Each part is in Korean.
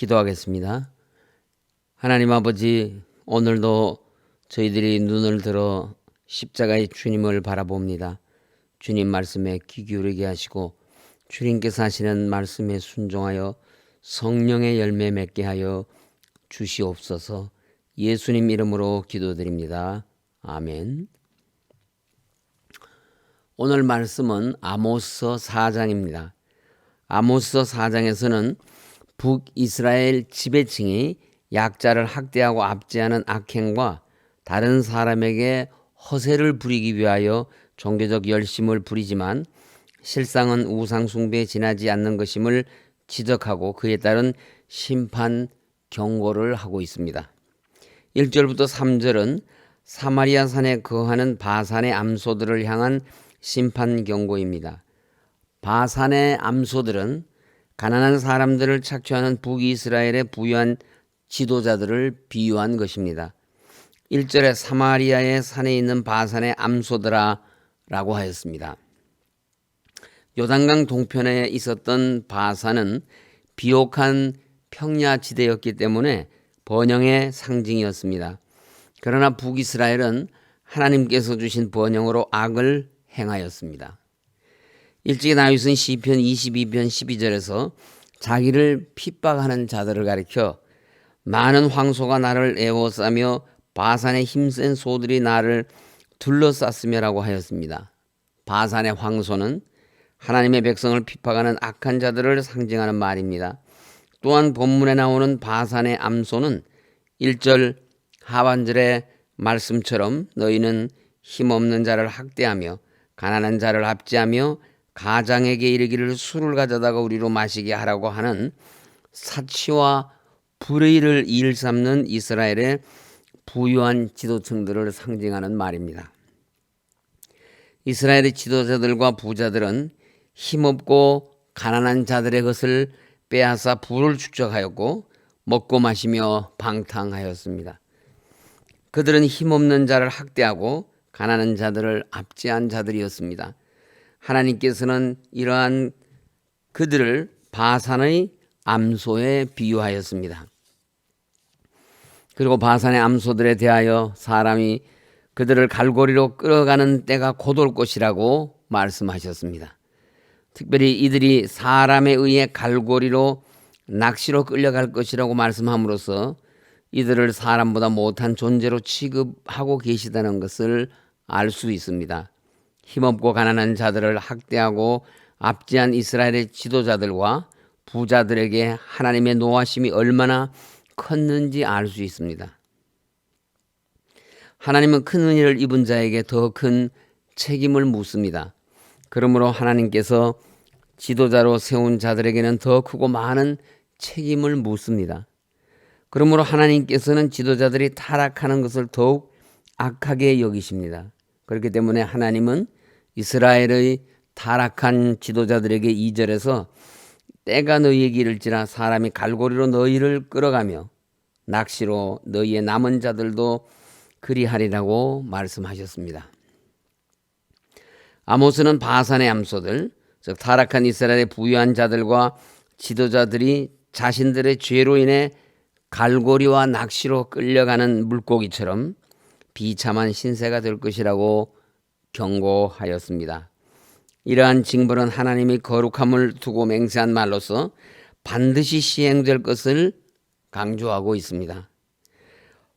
기도하겠습니다. 하나님 아버지, 오늘도 저희들이 눈을 들어 십자가의 주님을 바라봅니다. 주님 말씀에 귀 기울이게 하시고 주님께서 하시는 말씀에 순종하여 성령의 열매 맺게 하여 주시옵소서. 예수님 이름으로 기도드립니다. 아멘. 오늘 말씀은 아모스서 4장입니다. 아모스서 4장에서는 북이스라엘 지배층이 약자를 학대하고 압제하는 악행과 다른 사람에게 허세를 부리기 위하여 종교적 열심을 부리지만 실상은 우상 숭배에 지나지 않는 것임을 지적하고 그에 따른 심판 경고를 하고 있습니다. 1절부터 3절은 사마리아 산에 거하는 바산의 암소들을 향한 심판 경고입니다. 바산의 암소들은 가난한 사람들을 착취하는 북이스라엘의 부유한 지도자들을 비유한 것입니다. 1절에 사마리아의 산에 있는 바산의 암소들아 라고 하였습니다. 요단강 동편에 있었던 바산은 비옥한 평야지대였기 때문에 번영의 상징이었습니다. 그러나 북이스라엘은 하나님께서 주신 번영으로 악을 행하였습니다. 일찍이 다윗은 시편 22편 12절에서 자기를 핍박하는 자들을 가리켜 많은 황소가 나를 에워싸며 바산의 힘센 소들이 나를 둘러쌌으며라고 하였습니다. 바산의 황소는 하나님의 백성을 핍박하는 악한 자들을 상징하는 말입니다. 또한 본문에 나오는 바산의 암소는 1절 하반절의 말씀처럼 너희는 힘없는 자를 학대하며 가난한 자를 압제하며 가장에게 이르기를 술을 가져다가 우리로 마시게 하라고 하는 사치와 불의를 일삼는 이스라엘의 부유한 지도층들을 상징하는 말입니다. 이스라엘의 지도자들과 부자들은 힘없고 가난한 자들의 것을 빼앗아 부를 축적하였고 먹고 마시며 방탕하였습니다. 그들은 힘없는 자를 학대하고 가난한 자들을 압제한 자들이었습니다. 하나님께서는 이러한 그들을 바산의 암소에 비유하였습니다. 그리고 바산의 암소들에 대하여 사람이 그들을 갈고리로 끌어가는 때가 곧 올 것이라고 말씀하셨습니다. 특별히 이들이 사람에 의해 갈고리로 낚시로 끌려갈 것이라고 말씀함으로써 이들을 사람보다 못한 존재로 취급하고 계시다는 것을 알 수 있습니다. 힘없고 가난한 자들을 학대하고 압제한 이스라엘의 지도자들과 부자들에게 하나님의 노하심이 얼마나 컸는지 알 수 있습니다. 하나님은 큰 은혜를 입은 자에게 더 큰 책임을 묻습니다. 그러므로 하나님께서 지도자로 세운 자들에게는 더 크고 많은 책임을 묻습니다. 그러므로 하나님께서는 지도자들이 타락하는 것을 더욱 악하게 여기십니다. 그렇기 때문에 하나님은 이스라엘의 타락한 지도자들에게 2절에서 때가 너희에게 이를지라 사람이 갈고리로 너희를 끌어가며 낚시로 너희의 남은 자들도 그리하리라고 말씀하셨습니다. 아모스는 바산의 암소들, 즉 타락한 이스라엘의 부유한 자들과 지도자들이 자신들의 죄로 인해 갈고리와 낚시로 끌려가는 물고기처럼 비참한 신세가 될 것이라고 경고하였습니다. 이러한 징벌은 하나님의 거룩함을 두고 맹세한 말로서 반드시 시행될 것을 강조하고 있습니다.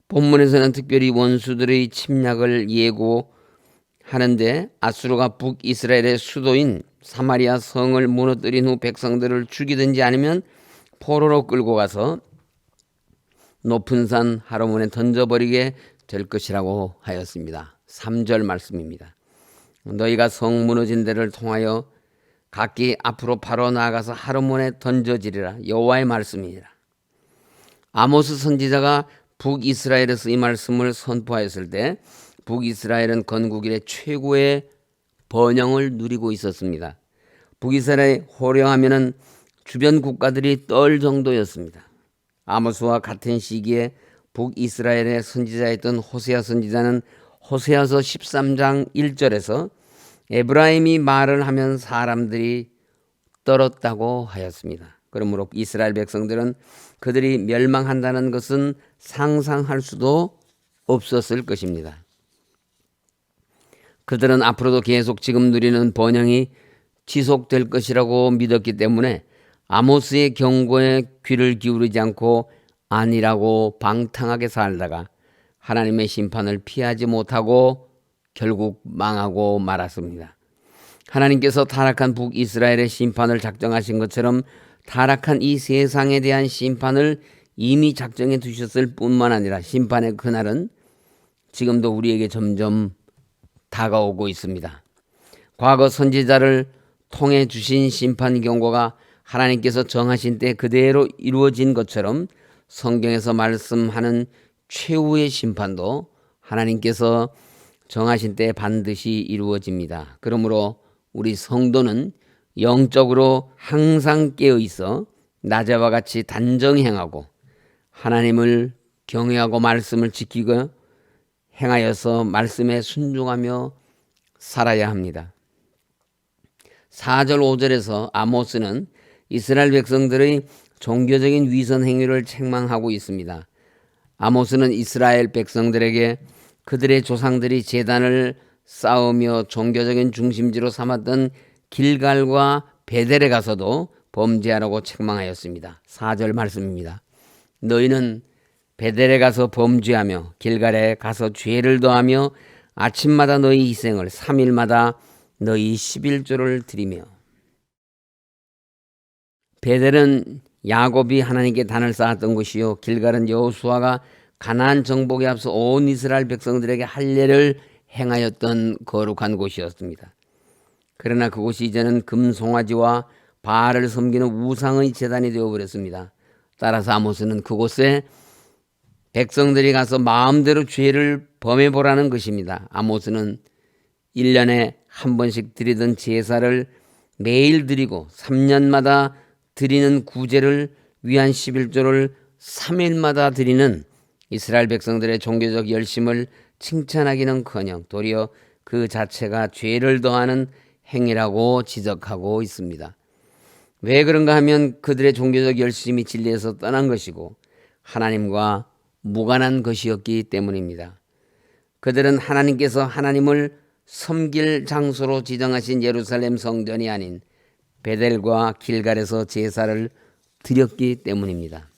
본문에서는 특별히 원수들의 침략을 예고하는데 아수르가 북이스라엘의 수도인 사마리아 성을 무너뜨린 후 백성들을 죽이든지 아니면 포로로 끌고 가서 높은 산 하르몬에 던져버리게 될 것이라고 하였습니다. 3절 말씀입니다. 너희가 성 무너진 데를 통하여 각기 앞으로 바로 나아가서 하르몬에 던져지리라. 여호와의 말씀이니라. 아모스 선지자가 북이스라엘에서 이 말씀을 선포하였을 때 북이스라엘은 건국 이래 최고의 번영을 누리고 있었습니다. 북이스라엘이 호령하면은 주변 국가들이 떨 정도였습니다. 아모스와 같은 시기에 북이스라엘의 선지자였던 호세아 선지자는 호세아서 13장 1절에서 에브라임이 말을 하면 사람들이 떨었다고 하였습니다. 그러므로 이스라엘 백성들은 그들이 멸망한다는 것은 상상할 수도 없었을 것입니다. 그들은 앞으로도 계속 지금 누리는 번영이 지속될 것이라고 믿었기 때문에 아모스의 경고에 귀를 기울이지 않고 아니라고 방탕하게 살다가 하나님의 심판을 피하지 못하고 결국 망하고 말았습니다. 하나님께서 타락한 북이스라엘의 심판을 작정하신 것처럼 타락한 이 세상에 대한 심판을 이미 작정해 두셨을 뿐만 아니라 심판의 그날은 지금도 우리에게 점점 다가오고 있습니다. 과거 선지자를 통해 주신 심판 경고가 하나님께서 정하신 때 그대로 이루어진 것처럼 성경에서 말씀하는 최후의 심판도 하나님께서 정하신 때 반드시 이루어집니다. 그러므로 우리 성도는 영적으로 항상 깨어 있어 낮에와 같이 단정히 행하고 하나님을 경외하고 말씀을 지키고 행하여서 말씀에 순종하며 살아야 합니다. 4절 5절에서 아모스는 이스라엘 백성들의 종교적인 위선 행위를 책망하고 있습니다. 아모스는 이스라엘 백성들에게 그들의 조상들이 제단을 쌓으며 종교적인 중심지로 삼았던 길갈과 베델에 가서도 범죄하라고 책망하였습니다. 4절 말씀입니다. 너희는 베델에 가서 범죄하며 길갈에 가서 죄를 더하며 아침마다 너희 희생을 3일마다 너희 11조를 드리며. 베델은 야곱이 하나님께 단을 쌓았던 곳이요 길갈은 여호수아가 가나안 정복에 앞서 온 이스라엘 백성들에게 할례를 행하였던 거룩한 곳이었습니다. 그러나 그곳이 이제는 금송아지와 바알을 섬기는 우상의 제단이 되어버렸습니다. 따라서 아모스는 그곳에 백성들이 가서 마음대로 죄를 범해보라는 것입니다. 아모스는 1년에 한 번씩 드리던 제사를 매일 드리고 3년마다 드리는 구제를 위한 11조를 3일마다 드리는 이스라엘 백성들의 종교적 열심을 칭찬하기는커녕 도리어 그 자체가 죄를 더하는 행위라고 지적하고 있습니다. 왜 그런가 하면 그들의 종교적 열심이 진리에서 떠난 것이고 하나님과 무관한 것이었기 때문입니다. 그들은 하나님께서 하나님을 섬길 장소로 지정하신 예루살렘 성전이 아닌 베델과 길갈에서 제사를 드렸기 때문입니다.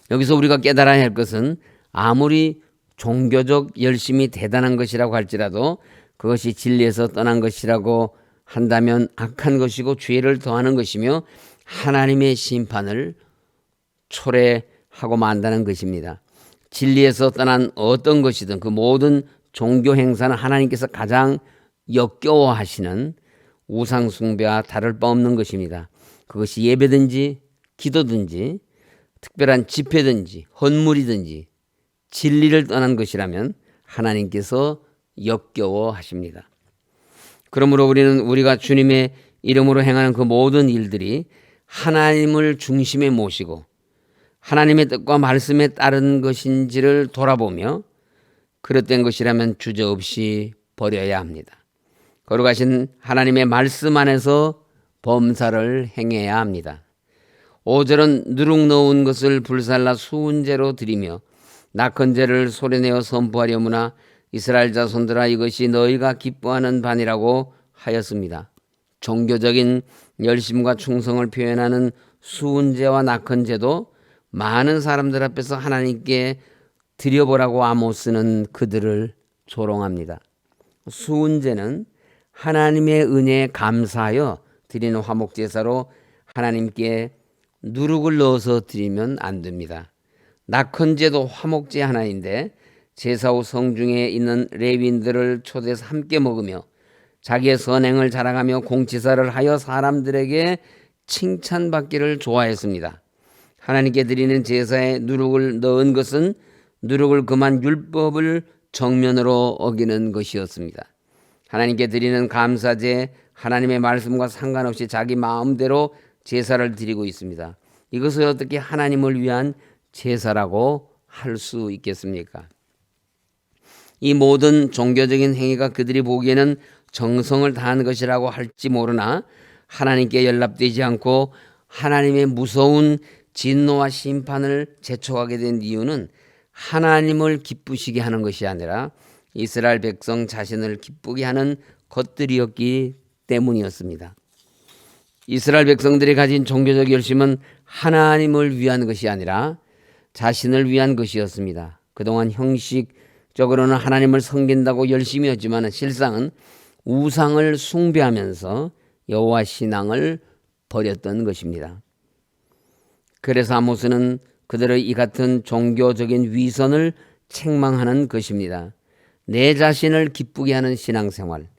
여기서 우리가 깨달아야 할 것은 아무리 종교적 열심이 대단한 것이라고 할지라도 그것이 진리에서 떠난 것이라고 한다면 악한 것이고 죄를 더하는 것이며 하나님의 심판을 초래하고 만다는 것입니다. 진리에서 떠난 어떤 것이든 그 모든 종교 행사는 하나님께서 가장 역겨워하시는 우상 숭배와 다를 바 없는 것입니다. 그것이 예배든지 기도든지 특별한 집회든지 헌물이든지 진리를 떠난 것이라면 하나님께서 역겨워하십니다. 그러므로 우리가 주님의 이름으로 행하는 그 모든 일들이 하나님을 중심에 모시고 하나님의 뜻과 말씀에 따른 것인지를 돌아보며 그릇된 것이라면 주저없이 버려야 합니다. 거룩하신 하나님의 말씀 안에서 범사를 행해야 합니다. 5절은 누룩 넣은 것을 불살라 수은제로 드리며 낙헌제를 소리내어 선포하려무나 이스라엘 자손들아 이것이 너희가 기뻐하는 반이라고 하였습니다. 종교적인 열심과 충성을 표현하는 수은제와 낙헌제도 많은 사람들 앞에서 하나님께 드려보라고 아모스는 그들을 조롱합니다. 수은제는 하나님의 은혜에 감사하여 드리는 화목제사로 하나님께 누룩을 넣어서 드리면 안 됩니다. 낙헌제도 화목제 하나인데 제사 후 성중에 있는 레위인들을 초대해서 함께 먹으며 자기의 선행을 자랑하며 공치사를 하여 사람들에게 칭찬받기를 좋아했습니다. 하나님께 드리는 제사에 누룩을 넣은 것은 누룩을 금한 율법을 정면으로 어기는 것이었습니다. 하나님께 드리는 감사제 하나님의 말씀과 상관없이 자기 마음대로 제사를 드리고 있습니다. 이것을 어떻게 하나님을 위한 제사라고 할 수 있겠습니까? 이 모든 종교적인 행위가 그들이 보기에는 정성을 다한 것이라고 할지 모르나 하나님께 연락되지 않고 하나님의 무서운 진노와 심판을 재촉하게 된 이유는 하나님을 기쁘시게 하는 것이 아니라 이스라엘 백성 자신을 기쁘게 하는 것들이었기 때문이었습니다. 이스라엘 백성들이 가진 종교적 열심은 하나님을 위한 것이 아니라 자신을 위한 것이었습니다. 그동안 형식적으로는 하나님을 섬긴다고 열심히 했지만 실상은 우상을 숭배하면서 여호와 신앙을 버렸던 것입니다. 그래서 아모스는 그들의 이 같은 종교적인 위선을 책망하는 것입니다. 내 자신을 기쁘게 하는 신앙생활,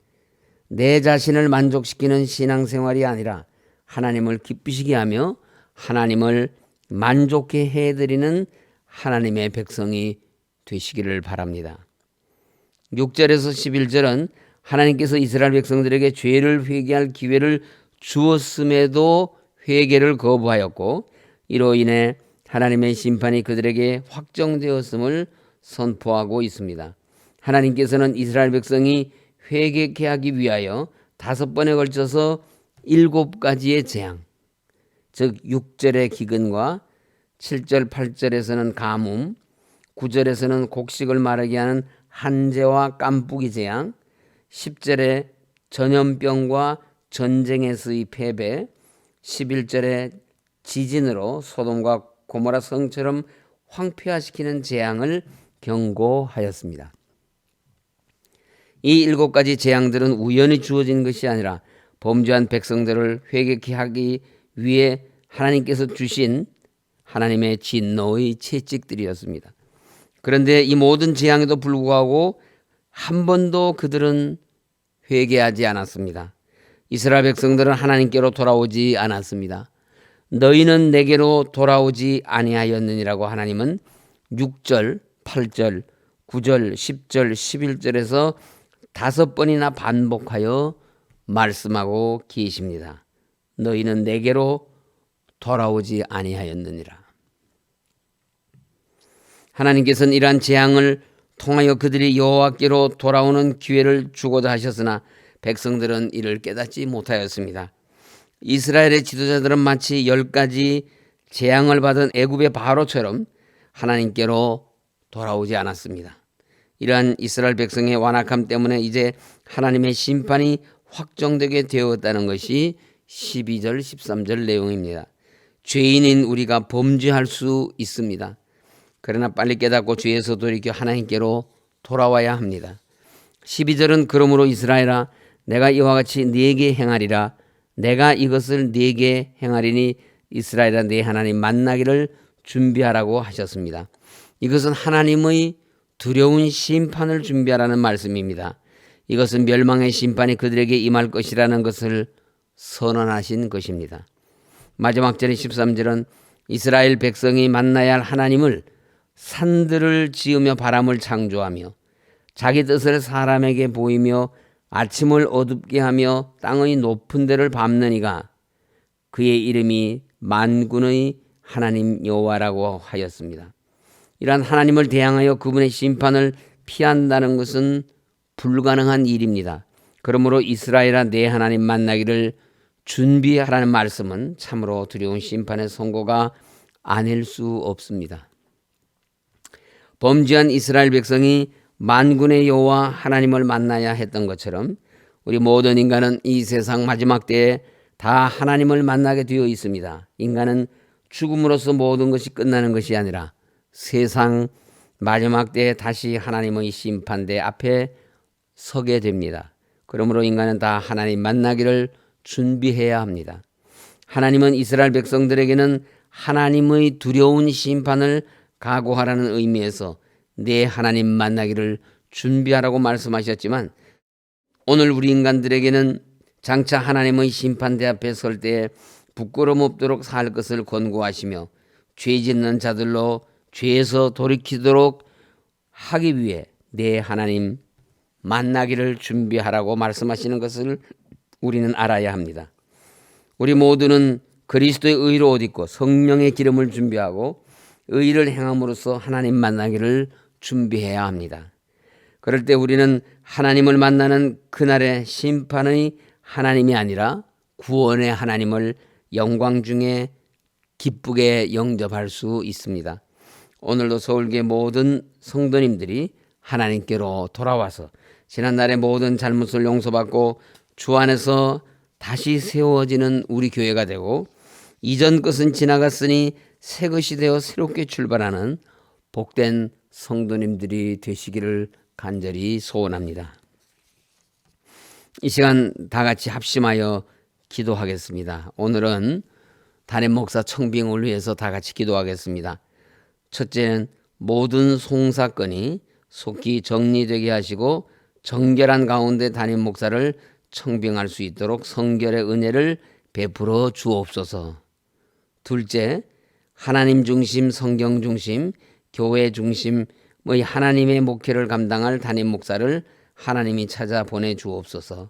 내 자신을 만족시키는 신앙생활이 아니라 하나님을 기쁘시게 하며 하나님을 만족해 해드리는 하나님의 백성이 되시기를 바랍니다. 6절에서 11절은 하나님께서 이스라엘 백성들에게 죄를 회개할 기회를 주었음에도 회개를 거부하였고 이로 인해 하나님의 심판이 그들에게 확정되었음을 선포하고 있습니다. 하나님께서는 이스라엘 백성이 회개케 하기 위하여 5번에 걸쳐서 7가지의 재앙, 즉 6절의 기근과 7절 8절에서는 가뭄, 9절에서는 곡식을 마르게 하는 한재와 깐부기 재앙, 10절에 전염병과 전쟁에서의 패배, 11절에 지진으로 소돔과 고모라 성처럼 황폐화시키는 재앙을 경고하였습니다. 이 7가지 재앙들은 우연히 주어진 것이 아니라 범죄한 백성들을 회개케 하기 위해 하나님께서 주신 하나님의 진노의 채찍들이었습니다. 그런데 이 모든 재앙에도 불구하고 한 번도 그들은 회개하지 않았습니다. 이스라엘 백성들은 하나님께로 돌아오지 않았습니다. 너희는 내게로 돌아오지 아니하였느니라고 하나님은 6절, 8절, 9절, 10절, 11절에서 5번이나 반복하여 말씀하고 계십니다. 너희는 내게로 돌아오지 아니하였느니라. 하나님께서는 이러한 재앙을 통하여 그들이 여호와께로 돌아오는 기회를 주고자 하셨으나 백성들은 이를 깨닫지 못하였습니다. 이스라엘의 지도자들은 마치 10가지 재앙을 받은 애굽의 바로처럼 하나님께로 돌아오지 않았습니다. 이러한 이스라엘 백성의 완악함 때문에 이제 하나님의 심판이 확정되게 되었다는 것이 12절 13절 내용입니다. 죄인인 우리가 범죄할 수 있습니다. 그러나 빨리 깨닫고 죄에서 돌이켜 하나님께로 돌아와야 합니다. 12절은 그러므로 이스라엘아 내가 이와 같이 네게 행하리라. 내가 이것을 네게 행하리니 이스라엘아 네 하나님 만나기를 준비하라고 하셨습니다. 이것은 하나님의 두려운 심판을 준비하라는 말씀입니다. 이것은 멸망의 심판이 그들에게 임할 것이라는 것을 선언하신 것입니다. 마지막 절의 13절은 이스라엘 백성이 만나야 할 하나님을 산들을 지으며 바람을 창조하며 자기 뜻을 사람에게 보이며 아침을 어둡게 하며 땅의 높은 데를 밟는 이가 그의 이름이 만군의 하나님 여호와라고 하였습니다. 이러한 하나님을 대항하여 그분의 심판을 피한다는 것은 불가능한 일입니다. 그러므로 이스라엘아 내 하나님 만나기를 준비하라는 말씀은 참으로 두려운 심판의 선고가 아닐 수 없습니다. 범죄한 이스라엘 백성이 만군의 여호와 하나님을 만나야 했던 것처럼 우리 모든 인간은 이 세상 마지막 때에 다 하나님을 만나게 되어 있습니다. 인간은 죽음으로써 모든 것이 끝나는 것이 아니라 세상 마지막 때에 다시 하나님의 심판대 앞에 서게 됩니다. 그러므로 인간은 다 하나님 만나기를 준비해야 합니다. 하나님은 이스라엘 백성들에게는 하나님의 두려운 심판을 각오하라는 의미에서 내 하나님 만나기를 준비하라고 말씀하셨지만 오늘 우리 인간들에게는 장차 하나님의 심판대 앞에 설 때에 부끄러움 없도록 살 것을 권고하시며 죄 짓는 자들로 죄에서 돌이키도록 하기 위해 내 하나님 만나기를 준비하라고 말씀하시는 것을 우리는 알아야 합니다. 우리 모두는 그리스도의 의로 옷 입고 성령의 기름을 준비하고 의를 행함으로써 하나님 만나기를 준비해야 합니다. 그럴 때 우리는 하나님을 만나는 그날의 심판의 하나님이 아니라 구원의 하나님을 영광 중에 기쁘게 영접할 수 있습니다. 오늘도 서울교회 모든 성도님들이 하나님께로 돌아와서 지난날의 모든 잘못을 용서받고 주 안에서 다시 세워지는 우리 교회가 되고 이전 것은 지나갔으니 새 것이 되어 새롭게 출발하는 복된 성도님들이 되시기를 간절히 소원합니다. 이 시간 다 같이 합심하여 기도하겠습니다. 오늘은 담임 목사 청빙을 위해서 다 같이 기도하겠습니다. 첫째는 모든 송사건이 속히 정리되게 하시고 정결한 가운데 담임 목사를 청빙할 수 있도록 성결의 은혜를 베풀어 주옵소서. 둘째, 하나님 중심, 성경 중심, 교회 중심의 하나님의 목회를 감당할 담임 목사를 하나님이 찾아 보내주옵소서.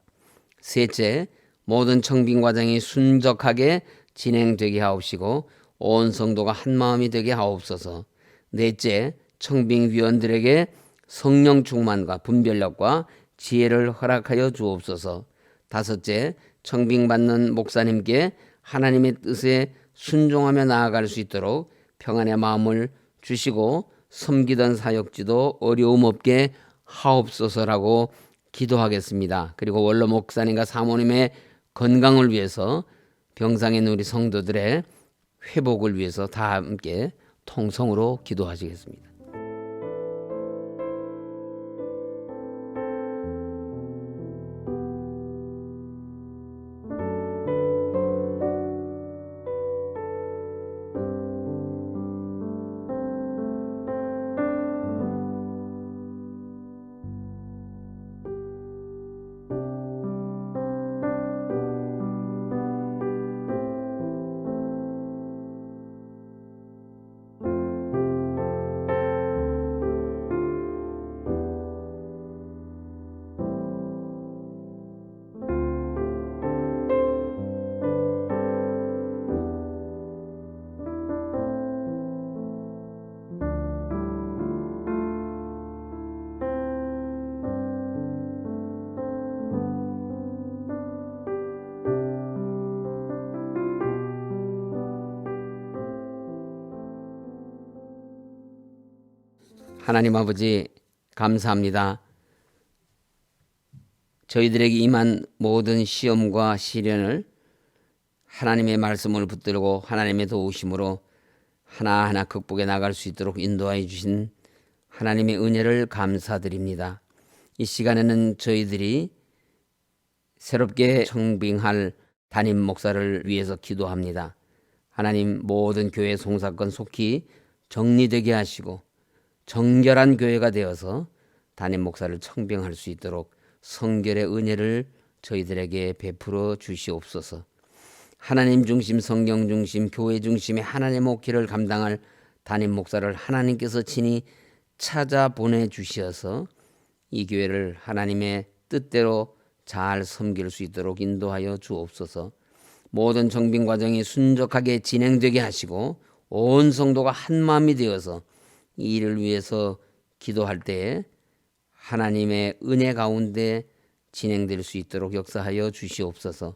셋째, 모든 청빙 과정이 순적하게 진행되게 하옵시고 온 성도가 한마음이 되게 하옵소서. 넷째, 청빙위원들에게 성령 충만과 분별력과 지혜를 허락하여 주옵소서. 다섯째, 청빙받는 목사님께 하나님의 뜻에 순종하며 나아갈 수 있도록 평안의 마음을 주시고 섬기던 사역지도 어려움 없게 하옵소서라고 기도하겠습니다. 그리고 원로 목사님과 사모님의 건강을 위해서 병상에 있는 우리 성도들의 회복을 위해서 다 함께 통성으로 기도하시겠습니다. 하나님 아버지 감사합니다. 저희들에게 임한 모든 시험과 시련을 하나님의 말씀을 붙들고 하나님의 도우심으로 하나하나 극복해 나갈 수 있도록 인도하여 주신 하나님의 은혜를 감사드립니다. 이 시간에는 저희들이 새롭게 청빙할 담임 목사를 위해서 기도합니다. 하나님 모든 교회 송사건 속히 정리되게 하시고 정결한 교회가 되어서 담임 목사를 청빙할 수 있도록 성결의 은혜를 저희들에게 베풀어 주시옵소서. 하나님 중심, 성경 중심, 교회 중심의 하나님의 목회를 감당할 담임 목사를 하나님께서 친히 찾아 보내주셔서 이 교회를 하나님의 뜻대로 잘 섬길 수 있도록 인도하여 주옵소서. 모든 정빙 과정이 순적하게 진행되게 하시고 온 성도가 한마음이 되어서 이 일을 위해서 기도할 때에 하나님의 은혜 가운데 진행될 수 있도록 역사하여 주시옵소서.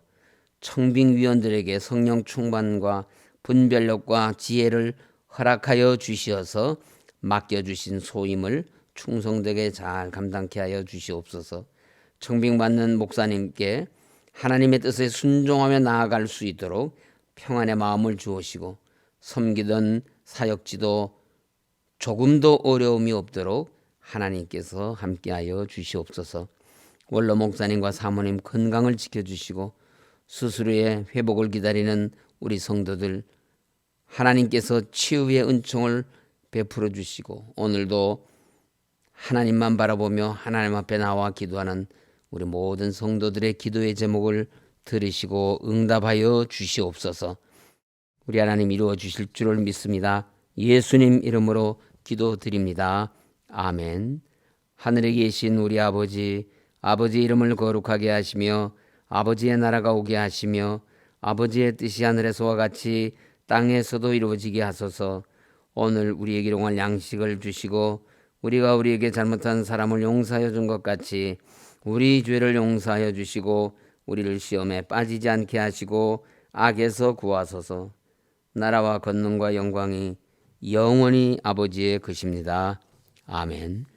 청빙위원들에게 성령 충만과 분별력과 지혜를 허락하여 주시어서 맡겨주신 소임을 충성되게 잘 감당케 하여 주시옵소서. 청빙받는 목사님께 하나님의 뜻에 순종하며 나아갈 수 있도록 평안의 마음을 주시고 섬기던 사역지도 조금도 어려움이 없도록 하나님께서 함께하여 주시옵소서. 원로 목사님과 사모님 건강을 지켜주시고 수술 후에 회복을 기다리는 우리 성도들 하나님께서 치유의 은총을 베풀어 주시고 오늘도 하나님만 바라보며 하나님 앞에 나와 기도하는 우리 모든 성도들의 기도의 제목을 들으시고 응답하여 주시옵소서. 우리 하나님 이루어 주실 줄을 믿습니다. 예수님 이름으로 기도드립니다. 아멘. 하늘에 계신 우리 아버지 이름을 거룩하게 하시며 아버지의 나라가 오게 하시며 아버지의 뜻이 하늘에서와 같이 땅에서도 이루어지게 하소서. 오늘 우리에게 일용할 양식을 주시고 우리가 우리에게 잘못한 사람을 용서하여 준 것 같이 우리 죄를 용서하여 주시고 우리를 시험에 빠지지 않게 하시고 악에서 구하소서. 나라와 권능과 영광이 영원히 아버지의 것입니다. 아멘.